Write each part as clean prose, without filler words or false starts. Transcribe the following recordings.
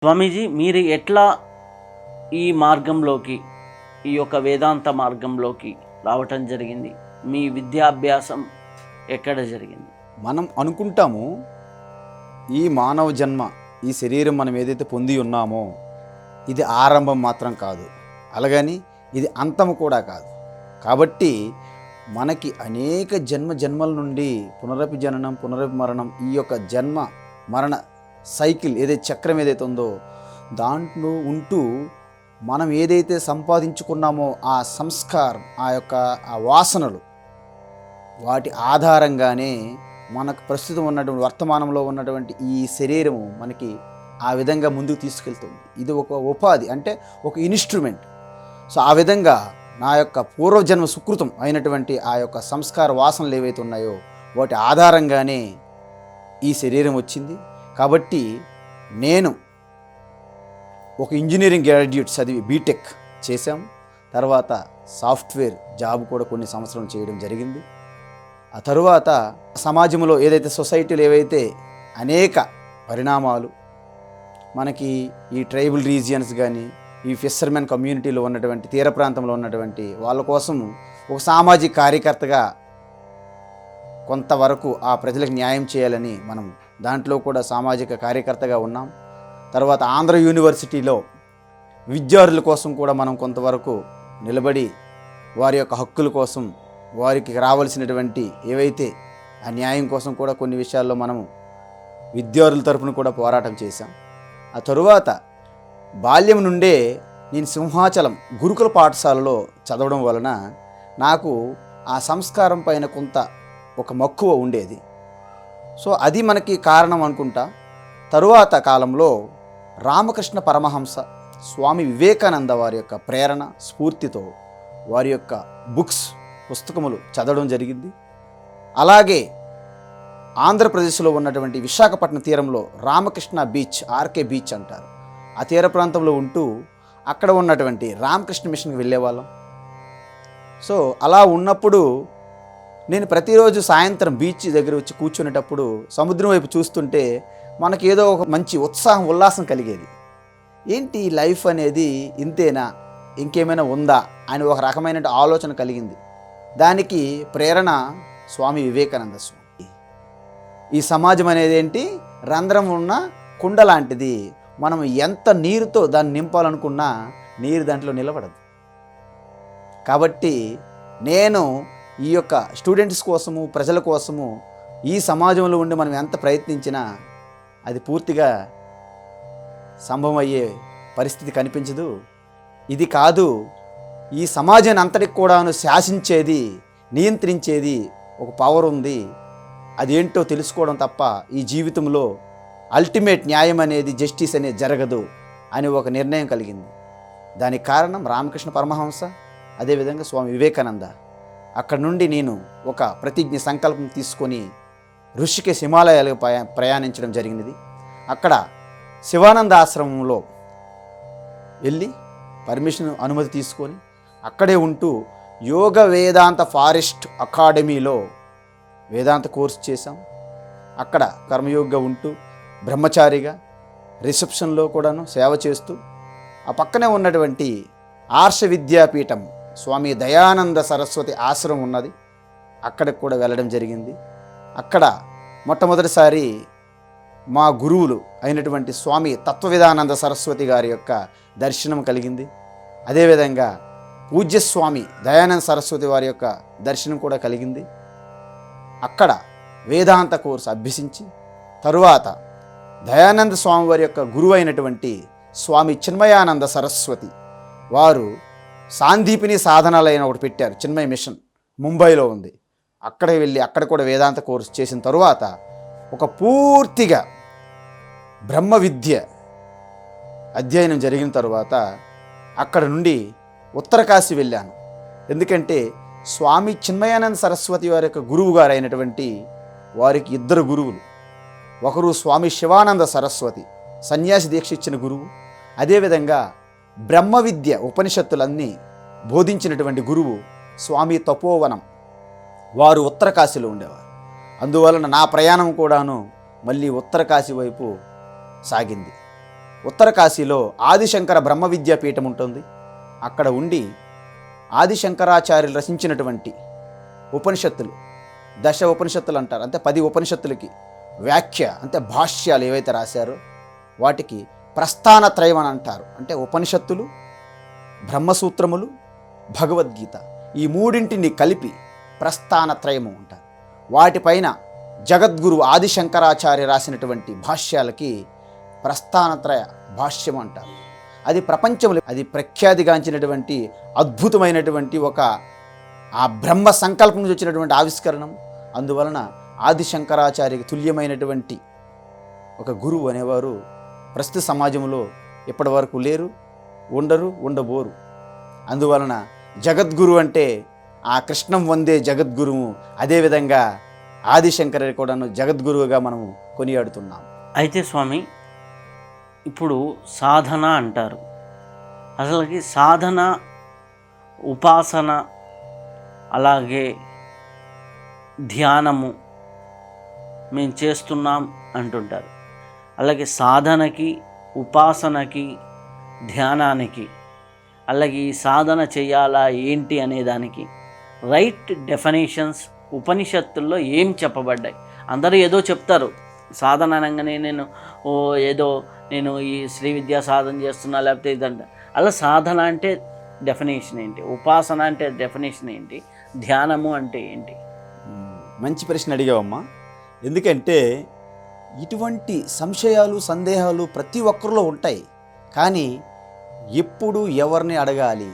స్వామీజీ, మీరు ఎట్లా ఈ మార్గంలోకి, ఈ యొక్క వేదాంత మార్గంలోకి రావటం జరిగింది? మీ విద్యాభ్యాసం ఎక్కడ జరిగింది? మనం అనుకుంటాము ఈ మానవ జన్మ, ఈ శరీరం మనం ఏదైతే పొంది ఉన్నామో ఇది ఆరంభం మాత్రం కాదు, అలాగని ఇది అంతము కూడా కాదు. కాబట్టి మనకి అనేక జన్మల నుండి పునరపి జననం పునరపి మరణం, ఈ యొక్క జన్మ మరణ సైకిల్ ఏదైతే చక్రం ఏదైతే ఉందో దాంట్లో ఉంటూ మనం ఏదైతే సంపాదించుకున్నామో ఆ సంస్కారం, ఆ వాసనలు, వాటి ఆధారంగానే మనకు ప్రస్తుతం ఉన్నటువంటి వర్తమానంలో ఉన్నటువంటి ఈ శరీరము మనకి ఆ విధంగా ముందుకు తీసుకెళ్తుంది. ఇది ఒక ఉపాధి, అంటే ఒక ఇన్స్ట్రుమెంట్. సో ఆ విధంగా నా యొక్క పూర్వజన్మ సుకృతం అయినటువంటి ఆ యొక్క సంస్కార వాసనలు ఏవైతే ఉన్నాయో వాటి ఆధారంగానే ఈ శరీరం వచ్చింది. కాబట్టి నేను ఒక ఇంజనీరింగ్ గ్రాడ్యుయేట్ చదివి బీటెక్ చేశాం. తర్వాత సాఫ్ట్వేర్ జాబ్ కూడా కొన్ని సంవత్సరాలు చేయడం జరిగింది. ఆ తరువాత సమాజంలో ఏదైతే సొసైటీలో ఏవైతే అనేక పరిణామాలు మనకి ఈ ట్రైబల్ రీజియన్స్ కానీ, ఈ ఫిషర్మెన్ కమ్యూనిటీలో ఉన్నటువంటి తీర ప్రాంతంలో ఉన్నటువంటి వాళ్ళ కోసం ఒక సామాజిక కార్యకర్తగా కొంతవరకు ఆ ప్రజలకు న్యాయం చేయాలని మనం దాంట్లో కూడా సామాజిక కార్యకర్తగా ఉన్నాం. తర్వాత ఆంధ్ర యూనివర్సిటీలో విద్యార్థుల కోసం కూడా మనం కొంతవరకు నిలబడి వారి యొక్క హక్కుల కోసం, వారికి రావాల్సినటువంటి ఏవైతే ఆ న్యాయం కోసం కూడా కొన్ని విషయాల్లో మనము విద్యార్థుల తరపున కూడా పోరాటం చేశాం. ఆ తరువాత బాల్యం నుండే నేను సింహాచలం గురుకుల పాఠశాలలో చదవడం వలన నాకు ఆ సంస్కారం పైన కొంత ఒక మక్కువ ఉండేది. సో అది మనకి కారణం అనుకుంటా. తరువాత కాలంలో రామకృష్ణ పరమహంస, స్వామి వివేకానంద వారి యొక్క ప్రేరణ స్ఫూర్తితో వారి యొక్క పుస్తకములు చదవడం జరిగింది. అలాగే ఆంధ్రప్రదేశ్లో ఉన్నటువంటి విశాఖపట్నం తీరంలో రామకృష్ణ బీచ్, ఆర్కే బీచ్ అంటారు, ఆ తీర ప్రాంతంలో ఉంటూ అక్కడ ఉన్నటువంటి రామకృష్ణ మిషన్కి వెళ్ళేవాళ్ళం. సో అలా ఉన్నప్పుడు నేను ప్రతిరోజు సాయంత్రం బీచ్ దగ్గర వచ్చి కూర్చునేటప్పుడు సముద్రం వైపు చూస్తుంటే మనకి ఏదో ఒక మంచి ఉత్సాహం, ఉల్లాసం కలిగేది. ఏంటి లైఫ్ అనేది ఇంతేనా, ఇంకేమైనా ఉందా అని ఒక రకమైన ఆలోచన కలిగింది. దానికి ప్రేరణ స్వామి వివేకానంద స్వామి. ఈ సమాజం అనేది ఏంటి, రంధ్రం ఉన్న కుండ లాంటిది. మనం ఎంత నీరుతో దాన్ని నింపాలనుకున్నా నీరు దాంట్లో నిలబడదు. కాబట్టి నేను ఈ యొక్క స్టూడెంట్స్ కోసము, ప్రజల కోసము ఈ సమాజంలో ఉండి మనం ఎంత ప్రయత్నించినా అది పూర్తిగా సంభవం అయ్యే పరిస్థితి కనిపించదు. ఇది కాదు, ఈ సమాజాన్ని అంతటికి కూడాను శాసించేది, నియంత్రించేది ఒక పవర్ ఉంది. అదేంటో తెలుసుకోవడం తప్ప ఈ జీవితంలో అల్టిమేట్ న్యాయం అనేది, జస్టిస్ అనేది జరగదు అని ఒక నిర్ణయం కలిగింది. దానికి కారణం రామకృష్ణ పరమహంస, అదేవిధంగా స్వామి వివేకానంద. అక్కడి నుండి నేను ఒక ప్రతిజ్ఞ సంకల్పం తీసుకొని ఋషికేశ్ హిమాలయాలకు ప్రయాణించడం జరిగినది. అక్కడ శివానంద ఆశ్రమంలో వెళ్ళి పర్మిషన్, అనుమతి తీసుకొని అక్కడే ఉంటూ యోగ వేదాంత ఫారెస్ట్ అకాడమీలో వేదాంత కోర్సు చేశాం. అక్కడ కర్మయోగిగా ఉంటూ బ్రహ్మచారిగా రిసెప్షన్లో కూడాను సేవ చేస్తూ, ఆ పక్కనే ఉన్నటువంటి ఆర్ష విద్యాపీఠం స్వామి దయానంద సరస్వతి ఆశ్రమం ఉన్నది, అక్కడికి కూడా వెళ్ళడం జరిగింది. అక్కడ మొట్టమొదటిసారి మా గురువులు అయినటువంటి స్వామి తత్వవిధానంద సరస్వతి గారి యొక్క దర్శనం కలిగింది. అదేవిధంగా పూజ్యస్వామి దయానంద సరస్వతి వారి యొక్క దర్శనం కూడా కలిగింది. అక్కడ వేదాంత కోర్సు అభ్యసించి తరువాత దయానంద స్వామి వారి యొక్క గురువు అయినటువంటి స్వామి చిన్మయానంద సరస్వతి వారు సాందీపిని సాధనాలైన ఒకటి పెట్టారు, చిన్మయ మిషన్, ముంబైలో ఉంది. అక్కడికి వెళ్ళి అక్కడ కూడా వేదాంత కోర్సు చేసిన తరువాత ఒక పూర్తిగా బ్రహ్మ విద్య అధ్యయనం జరిగిన తరువాత అక్కడ నుండి ఉత్తరకాశీ వెళ్ళాను. ఎందుకంటే స్వామి చిన్మయానంద సరస్వతి వారి యొక్క గురువు గారు అయినటువంటి వారికి ఇద్దరు గురువులు. ఒకరు స్వామి శివానంద సరస్వతి, సన్యాసి దీక్ష ఇచ్చిన గురువు. అదేవిధంగా బ్రహ్మ విద్య ఉపనిషత్తులన్నీ బోధించినటువంటి గురువు స్వామి తపోవనం, వారు ఉత్తరకాశీలో ఉండేవారు. అందువలన నా ప్రయాణం కూడాను మళ్ళీ ఉత్తరకాశీ వైపు సాగింది. ఉత్తర కాశీలో ఆదిశంకర బ్రహ్మ విద్యాపీఠం ఉంటుంది. అక్కడ ఉండి ఆదిశంకరాచార్యులు రచించినటువంటి ఉపనిషత్తులు, దశ ఉపనిషత్తులు అంటారు, అంటే 10 ఉపనిషత్తులకి వ్యాఖ్య అంటే భాష్యాలు ఏవైతే రాశారో వాటికి ప్రస్థానత్రయం అని అంటారు. అంటే ఉపనిషత్తులు, బ్రహ్మసూత్రములు, భగవద్గీత ఈ మూడింటిని కలిపి ప్రస్థానత్రయము అంటారు. వాటిపైన జగద్గురు ఆదిశంకరాచార్య రాసినటువంటి భాష్యాలకి ప్రస్థానత్రయ భాష్యం అంటారు. అది ప్రపంచంలో అది ప్రఖ్యాతిగాంచినటువంటి అద్భుతమైనటువంటి ఒక ఆ బ్రహ్మ సంకల్పం నుంచి వచ్చినటువంటి ఆవిష్కరణం. అందువలన ఆదిశంకరాచార్యకి తుల్యమైనటువంటి ఒక గురువు అనేవారు ప్రస్తుత సమాజంలో ఇప్పటి వరకు లేరు, ఉండరు, ఉండబోరు. అందువలన జగద్గురు అంటే ఆ కృష్ణం వందే జగద్గురువు. అదేవిధంగా ఆదిశంకరుడు కూడాను జగద్గురువుగా మనము కొనియాడుతున్నాం. అయితే స్వామి, ఇప్పుడు సాధన అంటారు. అసలుకి సాధన, ఉపాసన, అలాగే ధ్యానము మేము చేస్తున్నాం అంటుంటారు. అలాగే సాధనకి, ఉపాసనకి, ధ్యానానికి, అలాగే ఈ సాధన చేయాలా ఏంటి అనేదానికి రైట్ డెఫినేషన్స్ ఉపనిషత్తుల్లో ఏం చెప్పబడ్డాయి? అందరూ ఏదో చెప్తారు. సాధన అనగానే నేను ఈ శ్రీ విద్యా సాధన చేస్తున్నా, లేకపోతే ఇదంట. అలా సాధన అంటే డెఫినేషన్ ఏంటి? ఉపాసన అంటే డెఫినేషన్ ఏంటి? ధ్యానము అంటే ఏంటి? మంచి ప్రశ్న అడిగావమ్మా. ఎందుకంటే ఇటువంటి సంశయాలు, సందేహాలు ప్రతి ఒక్కరిలో ఉంటాయి. కానీ ఎప్పుడు ఎవరిని అడగాలి,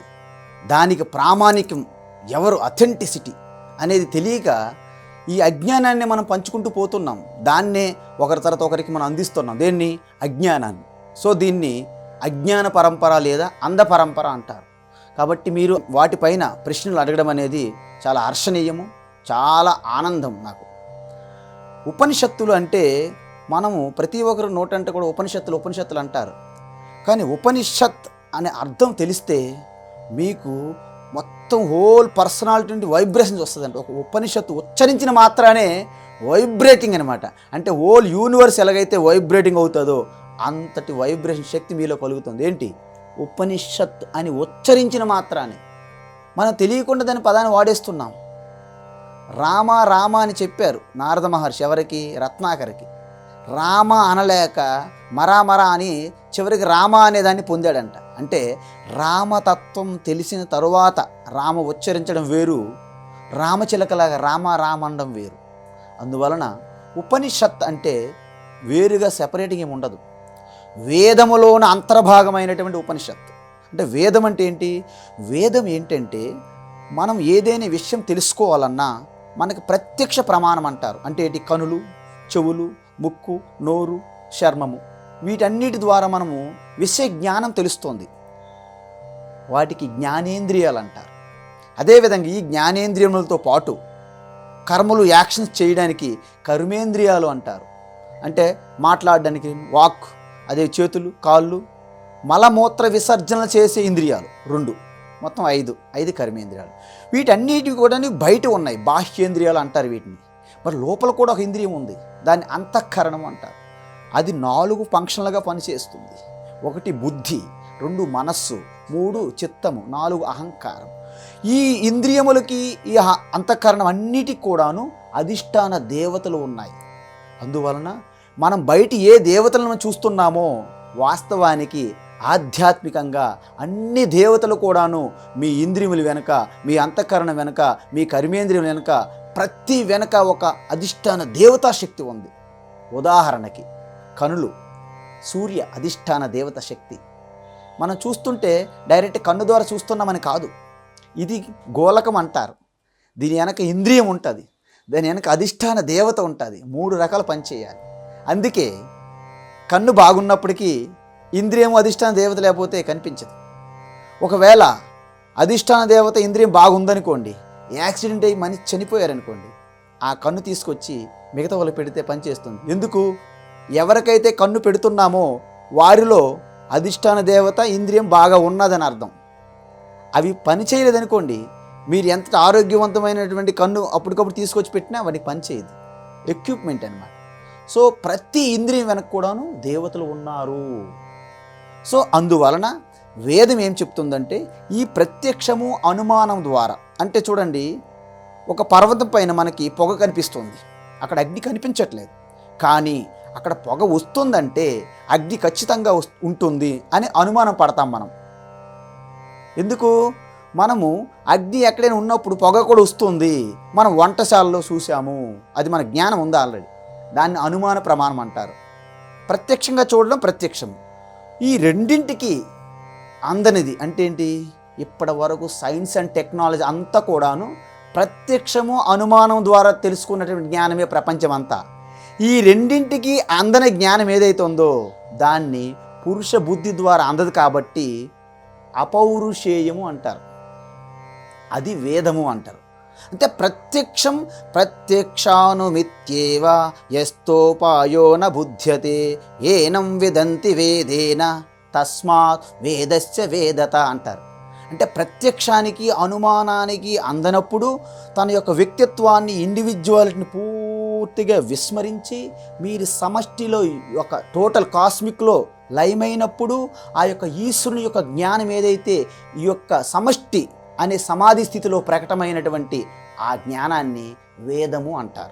దానికి ప్రామాణికం ఎవరు, అథెంటిసిటీ అనేది తెలియక ఈ అజ్ఞానాన్ని మనం పంచుకుంటూ పోతున్నాం. దాన్నే ఒకరి తర్వాత ఒకరికి మనం అందిస్తున్నాం. దేన్ని? అజ్ఞానాన్ని. సో దీన్ని అజ్ఞాన పరంపర లేదా అంధ పరంపర అంటారు. కాబట్టి మీరు వాటిపైన ప్రశ్నలు అడగడం అనేది చాలా హర్షణీయము, చాలా ఆనందం నాకు. ఉపనిషత్తులు అంటే మనము ప్రతి ఒక్కరు నోటంటే కూడా ఉపనిషత్తులు అంటారు. కానీ ఉపనిషత్ అనే అర్థం తెలిస్తే మీకు మొత్తం హోల్ పర్సనాలిటీ నుండి వైబ్రేషన్స్ వస్తుందంట. ఒక ఉపనిషత్తు ఉచ్చరించిన మాత్రానే వైబ్రేటింగ్ అనమాట. అంటే హోల్ యూనివర్స్ ఎలాగైతే వైబ్రేటింగ్ అవుతుందో అంతటి వైబ్రేషన్ శక్తి మీలో కలుగుతుంది. ఏంటి? ఉపనిషత్ అని ఉచ్చరించిన మాత్రానే. మనం తెలియకుండా దాని పదాన్ని వాడేస్తున్నాం. రామ రామ అని చెప్పారు నారద మహర్షి. ఎవరికి? రత్నాకర్కి. రామ అనలేక మరా అని చివరికి రామ అనేదాన్ని పొందాడంట. అంటే రామతత్వం తెలిసిన తరువాత రామ ఉచ్చరించడం వేరు, రామచిలకలాగా రామ అనడం వేరు. అందువలన ఉపనిషత్ అంటే వేరుగా సెపరేటింగ్ ఏమి ఉండదు. వేదములోన అంతర్భాగమైనటువంటి ఉపనిషత్తు. అంటే వేదం అంటే ఏంటి? వేదం ఏంటంటే మనం ఏదైనా విషయం తెలుసుకోవాలన్నా మనకి ప్రత్యక్ష ప్రమాణం అంటారు. అంటే ఏంటి? కనులు, చెవులు, ముక్కు, నోరు, చర్మము, వీటన్నిటి ద్వారా మనము విషయ జ్ఞానం తెలుస్తోంది. వాటికి జ్ఞానేంద్రియాలు అంటారు. అదేవిధంగా ఈ జ్ఞానేంద్రియములతో పాటు కర్మలు, యాక్షన్స్ చేయడానికి కర్మేంద్రియాలు అంటారు. అంటే మాట్లాడడానికి వాక్, అదే చేతులు, కాళ్ళు, మలమూత్ర విసర్జనలు చేసే ఇంద్రియాలు 2, మొత్తం 5 కర్మేంద్రియాలు. వీటన్నిటివి కూడా బయట ఉన్నాయి, బాహ్యేంద్రియాలు అంటారు వీటిని. మరి లోపల కూడా ఒక ఇంద్రియం ఉంది, దాన్ని అంతఃకరణం అంటారు. అది 4 ఫంక్షన్లుగా పనిచేస్తుంది. 1 బుద్ధి, 2 మనస్సు, 3 చిత్తము, 4 అహంకారం. ఈ ఇంద్రియములకి ఈ అంతఃకరణం అన్నిటికి కూడాను అధిష్టాన దేవతలు ఉన్నాయి. అందువలన మనం బయట ఏ దేవతలను చూస్తున్నామో వాస్తవానికి ఆధ్యాత్మికంగా అన్ని దేవతలు కూడాను మీ ఇంద్రియముల వెనుక, మీ అంతఃకరణం వెనుక, మీ కర్మేంద్రియం వెనుక, ప్రతి వెనుక ఒక అధిష్టాన దేవతా శక్తి ఉంది. ఉదాహరణకి కనులు, సూర్య అధిష్టాన దేవత శక్తి. మనం చూస్తుంటే డైరెక్ట్ కన్ను ద్వారా చూస్తున్నామని కాదు, ఇది గోళకం అంటారు. దీని వెనక ఇంద్రియం ఉంటుంది, దాని వెనక అధిష్టాన దేవత ఉంటుంది. 3 రకాల పని చేయాలి. అందుకే కన్ను బాగున్నప్పటికీ ఇంద్రియం అధిష్టాన దేవత లేకపోతే కనిపించదు. ఒకవేళ అధిష్టాన దేవత ఇంద్రియం బాగుందనుకోండి, యాక్సిడెంట్ అయ్యి మనిషి చనిపోయారనుకోండి, ఆ కన్ను తీసుకొచ్చి మిగతా వాళ్ళు పెడితే పనిచేస్తుంది. ఎందుకు? ఎవరికైతే కన్ను పెడుతున్నామో వారిలో అధిష్టాన దేవత ఇంద్రియం బాగా ఉన్నదని అర్థం. అవి పని చేయలేదనుకోండి, మీరు ఎంత ఆరోగ్యవంతమైనటువంటి కన్ను అప్పటికప్పుడు తీసుకొచ్చి పెట్టినా వాటికి పని చేయదు. ఎక్విప్మెంట్ అనమాట. సో ప్రతి ఇంద్రియం వెనక కూడాను దేవతలు ఉన్నారు. సో అందువలన వేదం ఏం చెప్తుందంటే ఈ ప్రత్యక్షము అనుమానం ద్వారా, అంటే చూడండి, ఒక పర్వతం పైన మనకి పొగ కనిపిస్తుంది, అక్కడ అగ్ని కనిపించట్లేదు, కానీ అక్కడ పొగ వస్తుందంటే అగ్ని ఖచ్చితంగా ఉంటుంది అని అనుమానం పడతాం మనం. ఎందుకు? మనము అగ్ని ఎక్కడైనా ఉన్నప్పుడు పొగ కూడా వస్తుంది, మనం వంటశాలలో చూసాము, అది మన జ్ఞానం ఉంది ఆల్రెడీ, దాన్ని అనుమాన ప్రమాణం అంటారు. ప్రత్యక్షంగా చూడడం ప్రత్యక్షం. ఈ రెండింటికి అందనిది అంటే ఏంటి? ఇప్పటి వరకు సైన్స్ అండ్ టెక్నాలజీ అంతా కూడాను ప్రత్యక్షము అనుమానం ద్వారా తెలుసుకున్నటువంటి జ్ఞానమే ప్రపంచం అంతా. ఈ రెండింటికి అందని జ్ఞానం ఏదైతే ఉందో దాన్ని పురుష బుద్ధి ద్వారా అందదు కాబట్టి అపౌరుషేయము అంటారు, అది వేదము అంటారు. అంటే ప్రత్యక్షం ప్రత్యక్షానుమిత్యేవ యస్తోపాయో న బుధ్యతే ఏనం విదంతి వేదేన తస్మాత్ వేదస్య వేదత అంటారు. అంటే ప్రత్యక్షానికి అనుమానానికి అందనప్పుడు తన యొక్క వ్యక్తిత్వాన్ని, ఇండివిజువాలిటీని పూర్తిగా విస్మరించి మీరు సమష్టిలో ఒక టోటల్ కాస్మిక్లో లయమైనప్పుడు ఆ యొక్క ఈశ్వరుని యొక్క జ్ఞానం ఏదైతే ఈ యొక్క సమష్టి అనే సమాధి స్థితిలో ప్రకటమైనటువంటి ఆ జ్ఞానాన్ని వేదము అంటారు.